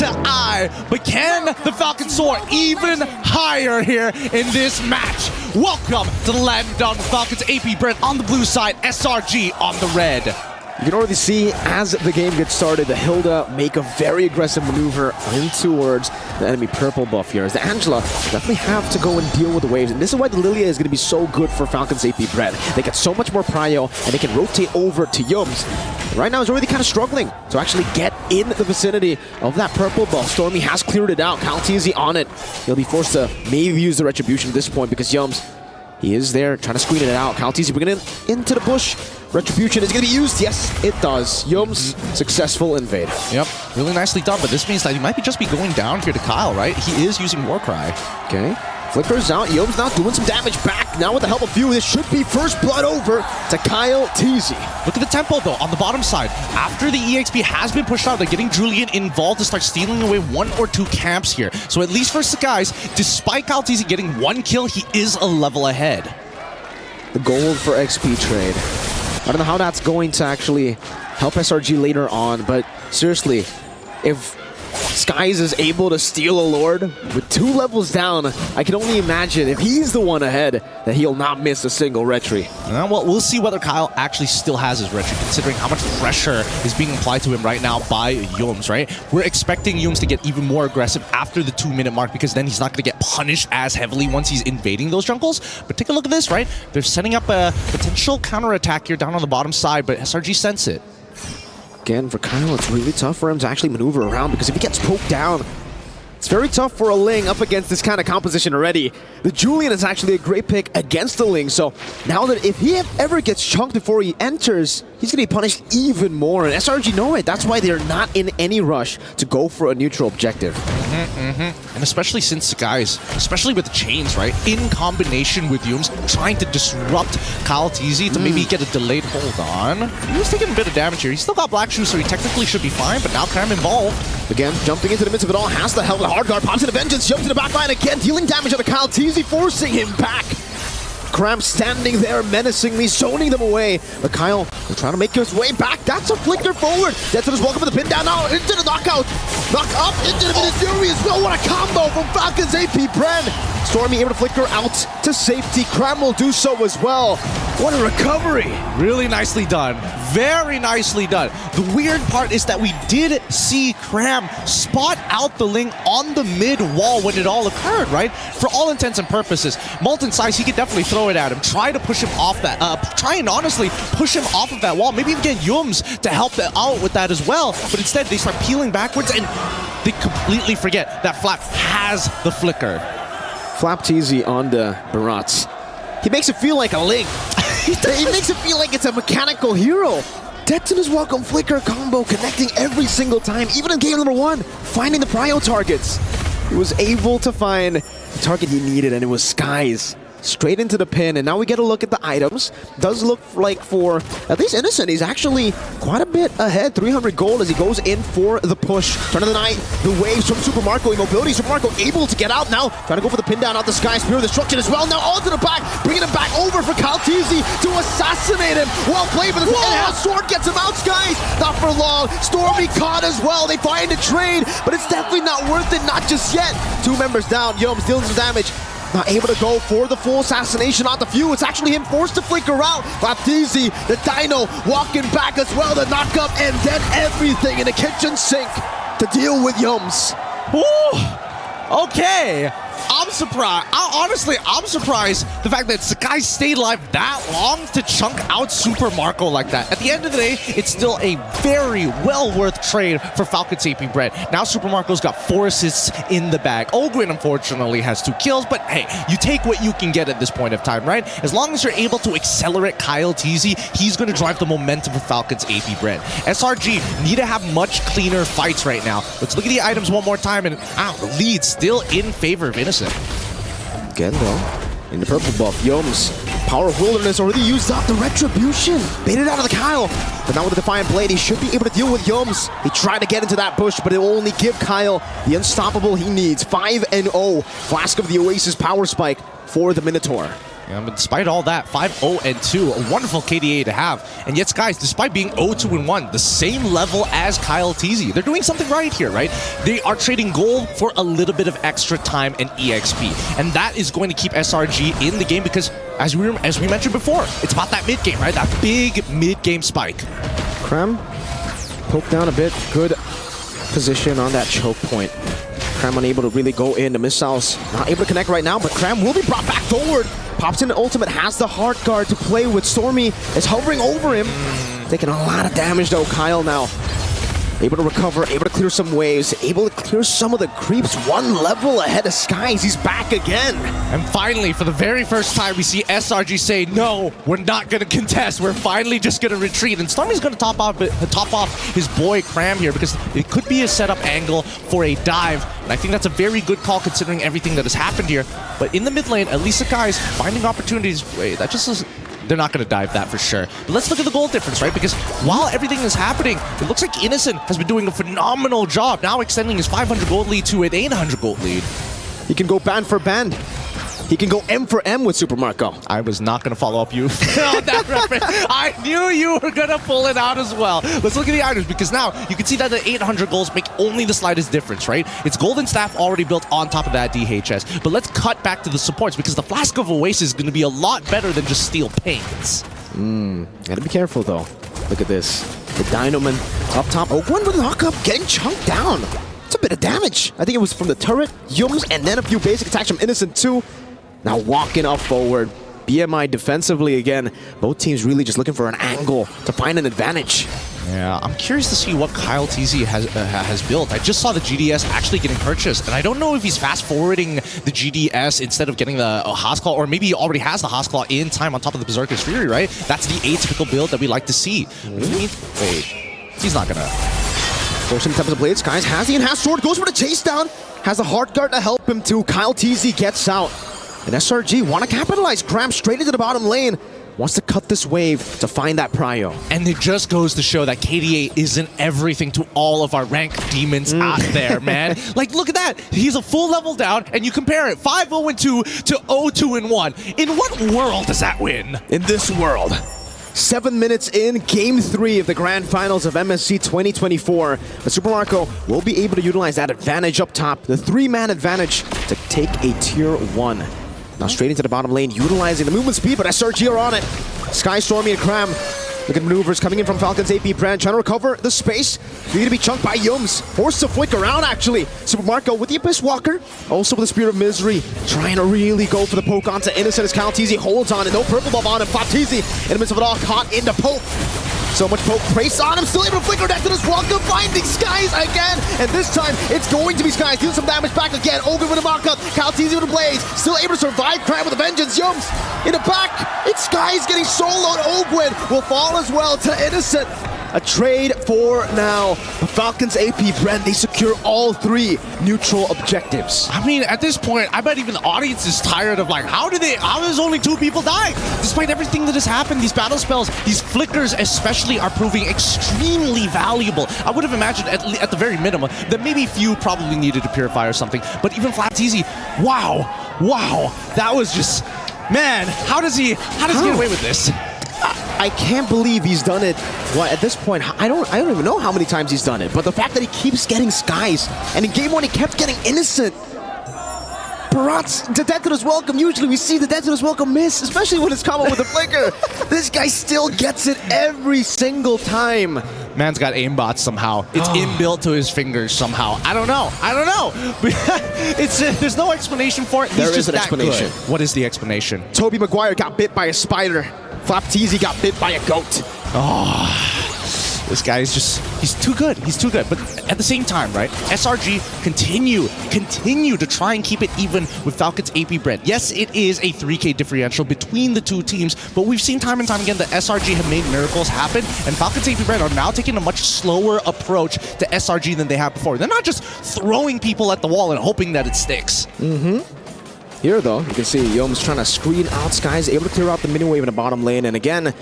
to eye, but can the Falcons soar even higher here in this match? Welcome to the Land Dog Falcons. Ap.Bren on the blue side, SRG on the red. You can already see as the game gets started, the Hilda make a very aggressive maneuver in towards the enemy purple buff here, as the Angela definitely have to go and deal with the waves. And this is why the Lilia is going to be so good for Falcons Ap.Bren. They get so much more prio, and they can rotate over to Yums. Right now, he's already kind of struggling to actually get in the vicinity of that purple buff. Stormy has cleared it out. Kaltizi on it. He'll be forced to maybe use the Retribution at this point because Yums, he is there trying to screen it out. Kaltizi bringing it into the bush. Retribution is going to be used. Yes, it does. Yums, successful invade. Yep, really nicely done, but this means that he might just be going down here to Kyle, right? He is using Warcry. Okay. Flickers out. Yums now doing some damage back. Now with the help of Few, this should be first blood over to Kyle Teasy. Look at the tempo, though, on the bottom side. After the EXP has been pushed out, they're getting Julian involved to start stealing away 1 or 2 camps here. So at least for Sakai's, despite Kyle Teasy getting 1 kill, he is a level ahead. The gold for XP trade. I don't know how that's going to actually help SRG later on, but seriously, if Skies is able to steal a Lord with 2 levels down, I can only imagine if he's the one ahead that he'll not miss a single retry. Well, we'll see whether Kyle actually still has his retry, considering how much pressure is being applied to him right now by Yums, right? We're expecting Yums to get even more aggressive after the 2-minute mark because then he's not going to get punished as heavily once he's invading those jungles. But take a look at this, right? They're setting up a potential counterattack here down on the bottom side, but SRG sense it. Again, for Kyle, it's really tough for him to actually maneuver around because if he gets poked down, it's very tough for a Ling up against this kind of composition already. The Julian is actually a great pick against the Ling, so now that if he ever gets chunked before he enters, he's going to be punished even more, and SRG know it. That's why they're not in any rush to go for a neutral objective. And especially since guys, especially with the chains, right? In combination with Yums trying to disrupt Kyle Teasy to maybe get a delayed hold on. He's taking a bit of damage here. He's still got Black Shoes, so he technically should be fine, but now Cram involved. Again, jumping into the midst of it all, has the help. The hard guard pops into Vengeance, jumps to the back line again, dealing damage onto Kyle Teasy, forcing him back. Cramp standing there menacingly, zoning them away. But Kyle will try to make his way back. That's a flicker forward. Deathton is welcome to the pin down now into the knockout. Knock up into the Minute Fury as well. What a combo from Falcons Ap.Bren. Stormy able to flicker out to safety. Cram will do so as well. What a recovery. Really nicely done. Very nicely done. The weird part is that we did see Cram spot out the Ling on the mid wall when it all occurred, right? For all intents and purposes, Molten Size, he could definitely throw it at him, try to push him off that, try and honestly push him off of that wall, maybe even get Yums to help out with that as well, but instead they start peeling backwards and they completely forget that Flap has the flicker. Flap Teasy on the Barats. He makes it feel like a Ling. He makes it feel like it's a mechanical hero. Deathton is welcome flicker combo connecting every single time, even in game number 1, finding the prio targets. He was able to find the target he needed, and it was Skies. Straight into the pin, and now we get a look at the items. Does look like for at least Innocent, he's actually quite a bit ahead. 300 gold as he goes in for the push. Turn of the night, the waves from Super Marco, immobility. Super Marco able to get out now, trying to go for the pin down out the Sky, Spear of Destruction as well. Now onto the back, bringing him back over for Kyle Teasy to assassinate him. Well played, but the in-house sword gets him out, Skies. Not for long. Stormy caught as well. They find a trade, but it's definitely not worth it, not just yet. 2 members down, Yums dealing some damage. Not able to go for the full assassination on the Few. It's actually him forced to flicker out. Baptiste, the Dino, walking back as well. The knock up, and then everything in the kitchen sink to deal with Yums. Ooh, okay. I'm surprised. Honestly, I'm surprised the fact that Sakai stayed alive that long to chunk out Super Marco like that. At the end of the day, it's still a very well worth trade for Falcons Ap.Bren. Now Super Marco's got 4 assists in the bag. Ogwin, unfortunately, has 2 kills, but hey, you take what you can get at this point of time, right? As long as you're able to accelerate Kyle Teasy, he's going to drive the momentum for Falcons Ap.Bren. SRG need to have much cleaner fights right now. Let's look at the items one more time, and the lead still in favor of Innocent. Again, though, in the purple buff, Yums, Power of Wilderness already used up the Retribution. Baited out of the Kyle. But now with the Defiant Blade, he should be able to deal with Yums. He tried to get into that bush, but it will only give Kyle the unstoppable he needs. 5-0. Flask of the Oasis Power Spike for the Minotaur. But despite all that, 5-0-2, a wonderful KDA to have. And yet, guys, despite being 0-2-1, the same level as Kyle Teasy, they're doing something right here, right? They are trading gold for a little bit of extra time and EXP. And that is going to keep SRG in the game because, as we mentioned before, it's about that mid-game, right? That big mid-game spike. Krem poked down a bit. Good position on that choke point. Krem unable to really go in. The missiles not able to connect right now, but Krem will be brought back forward. Pops in the ultimate, has the heart guard to play with. Stormy is hovering over him. Taking a lot of damage though, Kyle now. Able to recover, able to clear some waves, able to clear some of the creeps. One level ahead of Skies, he's back again. And finally, for the very first time, we see SRG say, no, we're not going to contest. We're finally just going to retreat. And Stormy's going to top off his boy Cram here because it could be a setup angle for a dive. And I think that's a very good call considering everything that has happened here. But in the mid lane, at least the guys finding opportunities. Wait, that just is... They're not going to dive that for sure. But let's look at the gold difference, right? Because while everything is happening, it looks like Innocent has been doing a phenomenal job, now extending his 500 gold lead to an 800 gold lead. He can go band for band. He can go M for M with Super Marco. I was not going to follow up you on that reference. I knew you were going to pull it out as well. Let's look at the items because now you can see that the 800 golds make only the slightest difference, right? It's Golden Staff already built on top of that DHS. But let's cut back to the supports because the Flask of Oasis is going to be a lot better than just Steel Paints. Gotta be careful though. Look at this. The Dynaman up top. Oh, one with the knock up, getting chunked down. It's a bit of damage. I think it was from the turret, Yums, and then a few basic attacks from Innocent too. Now walking up forward. BMI defensively again. Both teams really just looking for an angle to find an advantage. Yeah, I'm curious to see what Kyle Teasy has built. I just saw the GDS actually getting purchased, and I don't know if he's fast-forwarding the GDS instead of getting the Houseclaw, or maybe he already has the Houseclaw in time on top of the Berserker's Fury, right? That's the atypical build that we like to see. Wait, he's not gonna... Forcing Tempest of Blade, Skies has the enhanced sword, goes for the chase down, has a heart guard to help him too. Kyle Teasy gets out. And SRG want to capitalize. Cram straight into the bottom lane. Wants to cut this wave to find that prio. And it just goes to show that KDA isn't everything to all of our rank demons out there, man. Like, look at that. He's a full level down, and you compare it 5-0-2 to 0-2-1. In what world does that win? In this world. 7 minutes in, Game 3 of the Grand Finals of MSC 2024. But Super Marco will be able to utilize that advantage up top, the 3-man advantage, to take a Tier 1. Now straight into the bottom lane, utilizing the movement speed, but SRG are on it. Sky, Stormy, and Cram. Look at maneuvers coming in from Falcons Ap.Bren, trying to recover the space. Need to be chunked by Yums. Forced to flick around, actually. Super Marco with the Abyss Walker, also with the Spirit of Misery, trying to really go for the poke onto Innocent as Kyle Teasy holds on, and no purple buff on him. Flap Teasy, in the midst of it all, caught in the poke. So much poke praise on him, still able to flicker death to this Welcome, finding Skies again, and this time it's going to be Skies, dealing some damage back again. Ogun with a mock-up, Kyle Teasy with a blaze, still able to survive. Cram with a vengeance, Yums in the back, it's Skies getting soloed. Ogwin will fall as well to Innocent. A trade for now. The Falcons Ap.Bren, they secure all 3 neutral objectives. I mean, at this point, I bet even the audience is tired of like, how does only 2 people die? Despite everything that has happened, these battle spells, these flickers especially are proving extremely valuable. I would have imagined at the very minimum that maybe few probably needed to purify or something, but even Flat Teasy, wow, that was just, man, how does he get away with this? I can't believe he's done it. Well, at this point, I don't even know how many times he's done it, but the fact that he keeps getting Skies, and in Game 1 he kept getting Innocent. Barat's the death to his welcome. Usually we see the death to his welcome miss, especially when it's combo with the flicker. This guy still gets it every single time. Man's got aimbots somehow. It's inbuilt to his fingers somehow. I don't know. There's no explanation for it. There is an explanation. Good. What is the explanation? Toby Maguire got bit by a spider. Flap Teasy got bit by a goat. This guy is just, he's too good. But at the same time, right, SRG continue to try and keep it even with Falcons Ap.Bren. Yes, it is a 3K differential between the 2 teams, but we've seen time and time again that SRG have made miracles happen, and Falcons Ap.Bren are now taking a much slower approach to SRG than they have before. They're not just throwing people at the wall and hoping that it sticks. Here, though, you can see Yom's trying to screen out Skies, able to clear out the mini wave in the bottom lane, and again,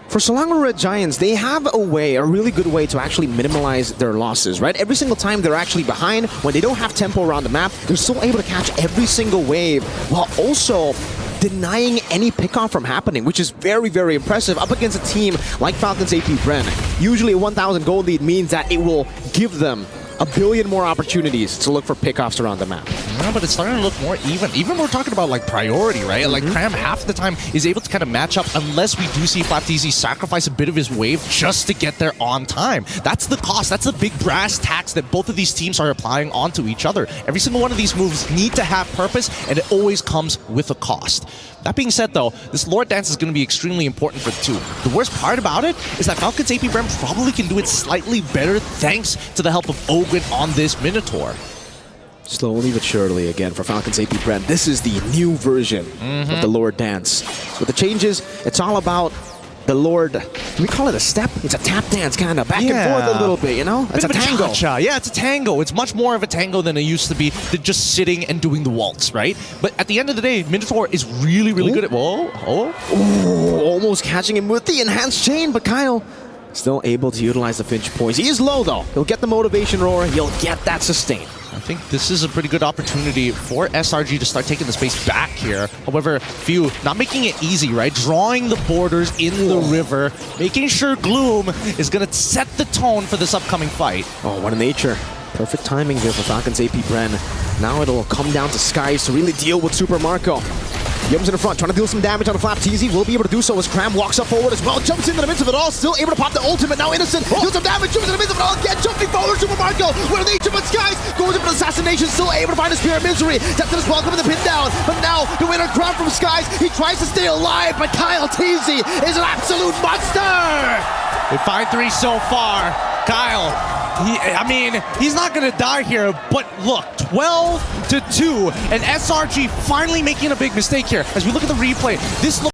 for Selangor Red Giants, they have a really good way to actually minimize their losses, right? Every single time they're actually behind, when they don't have tempo around the map, they're still able to catch every single wave, while also denying any pickoff from happening, which is very, very impressive up against a team like Falcons Ap.Bren. Usually a 1,000 gold lead means that it will give them a billion more opportunities to look for pickoffs around the map. Yeah, but it's starting to look more even. Even we're talking about like priority, right? Like Cram half the time is able to kind of match up unless we do see Flapteasy sacrifice a bit of his wave just to get there on time. That's the cost. That's the big brass tacks that both of these teams are applying onto each other. Every single one of these moves need to have purpose, and it always comes with a cost. That being said, though, this Lord Dance is going to be extremely important for the two. The worst part about it is that Falcons Ap.Bren probably can do it slightly better thanks to the help of Ogren on this Minotaur. Slowly but surely, again, for Falcons Ap.Bren, this is the new version of the Lord Dance. With the changes, it's all about the Lord. Can we call it a step? It's a tap dance, kind of back and forth a little bit, you know? It's a tango. Cha-cha. Yeah, it's a tango. It's much more of a tango than it used to be, than just sitting and doing the waltz, right? But at the end of the day, Minotaur is really, really good at... Ooh, almost catching him with the enhanced chain, but Kyle still able to utilize the Finch points. He is low, though. He'll get the motivation roar. He'll get that sustain. I think this is a pretty good opportunity for SRG to start taking the space back here. However, Few not making it easy, right? Drawing the borders in the river, making sure Gloom is going to set the tone for this upcoming fight. Oh, what a nature. Perfect timing here for Falcons Ap.Bren. Now it'll come down to Skies to really deal with Super Marco. Yums in the front, trying to deal some damage on the Flapteasy. Will be able to do so as Cram walks up forward as well. Jumps into the midst of it all, still able to pop the ultimate. Now Innocent deals some damage, jumps in the midst of it all again. Jumping forward, Super Marco. What a nature, but Skies goes in for the assassination, still able to find a Spear of Misery. Depton is welcome in the pin down, but now the winner Cram from Skies. He tries to stay alive, but Kyle Teasy is an absolute monster. With 5-3 so far, Kyle, he's not going to die here, but look, 12-2, and SRG finally making a big mistake here. As we look at the replay, this looks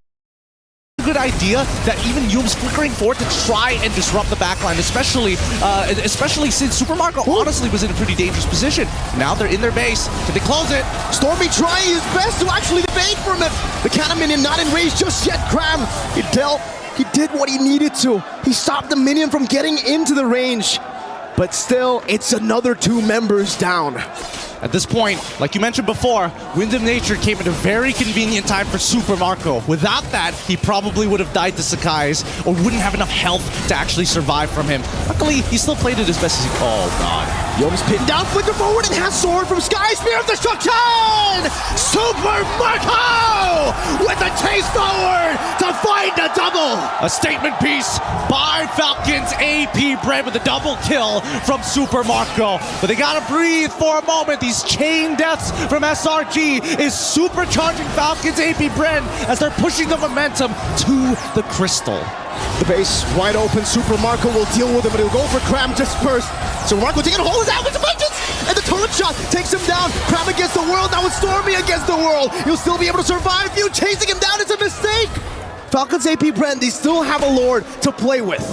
like a good idea that even Yum's flickering forward to try and disrupt the backline, especially since Super Marco honestly was in a pretty dangerous position. Now they're in their base. Can they close it? Stormy trying his best to actually evade from it. The Cannon Minion not in range just yet, Cram. He did what he needed to. He stopped the minion from getting into the range. But still, it's another 2 members down. At this point, like you mentioned before, Wind of Nature came at a very convenient time for Super Marco. Without that, he probably would have died to Sakai's or wouldn't have enough health to actually survive from him. Luckily, he still played it as best as he... Oh, God. Yum's pinned down, flicker forward, and has sword from Sky, Spear of Destruction! Super Marco with a chase forward to find a double! A statement piece by Falcons Ap.Bren with a double kill from Super Marco. But they gotta breathe for a moment. These chain deaths from SRG is supercharging Falcons Ap.Bren as they're pushing the momentum to the crystal. The base wide open, Super Marco will deal with him, but he'll go for Cram just first. Super Marco taking a hold of his out with the vengeance! And the taunt shot takes him down. Cram against the world, now it's Stormy against the world. He'll still be able to survive. You chasing him down, it's a mistake! Falcons Ap.Bren, they still have a Lord to play with.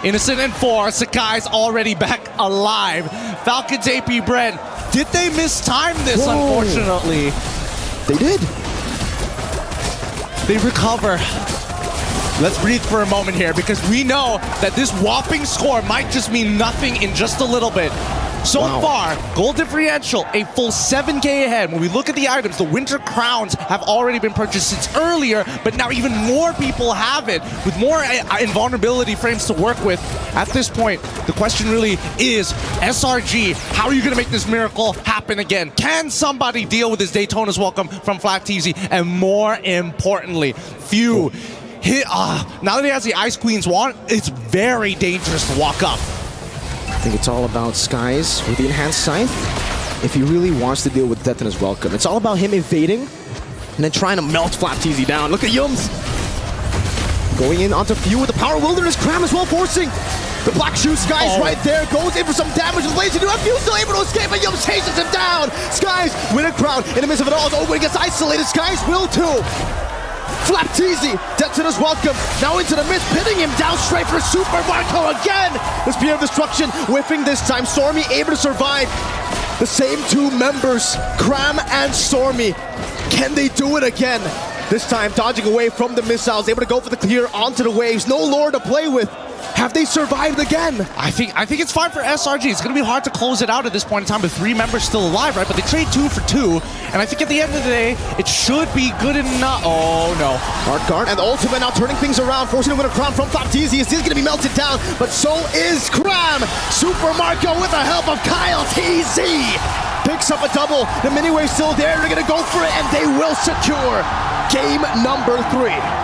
Innocent in 4, Sakai's already back alive. Falcons Ap.Bren, did they mistime this, unfortunately? They did. They recover. Let's breathe for a moment here because we know that this whopping score might just mean nothing in just a little bit. So far, gold differential, a full 7k ahead. When we look at the items, the Winter Crowns have already been purchased since earlier, but now even more people have it with more invulnerability frames to work with. At this point, the question really is, SRG, how are you going to make this miracle happen again? Can somebody deal with this Daytona's welcome from Flapteasy? And more importantly, Few, now that he has the Ice Queen's wand, it's very dangerous to walk up. I think it's all about Skies with the enhanced scythe. If he really wants to deal with Death in his welcome, it's all about him evading and then trying to melt Flapteasy down. Look at Yums going in onto Few with the Power Wilderness. Cram as well forcing the Black Shoe. Skies right there, goes in for some damage with Lazy Dude. Few still able to escape, but Yums chases him down. Skies win a crown in the midst of it all. As Owen gets isolated, Skies will too. Flapteasy, Death is welcome, now into the mist, pinning him down straight for Super Marco again! The Spear of Destruction, whiffing this time, Stormy able to survive. The same 2 members, Cram and Stormy. Can they do it again? This time, dodging away from the missiles, able to go for the clear onto the waves, no Lord to play with. Have they survived again? I think it's fine for SRG. It's going to be hard to close it out at this point in time with 3 members still alive, right? But they trade 2 for 2, and I think at the end of the day, it should be good enough. Oh, no. Hard guard and the ultimate now turning things around, forcing to win a crown from Faptizi. Is going to be melted down, but so is Cram. Super Marco with the help of Kyle TZ picks up a double. The mini wave's still there. They're going to go for it, and they will secure game number 3.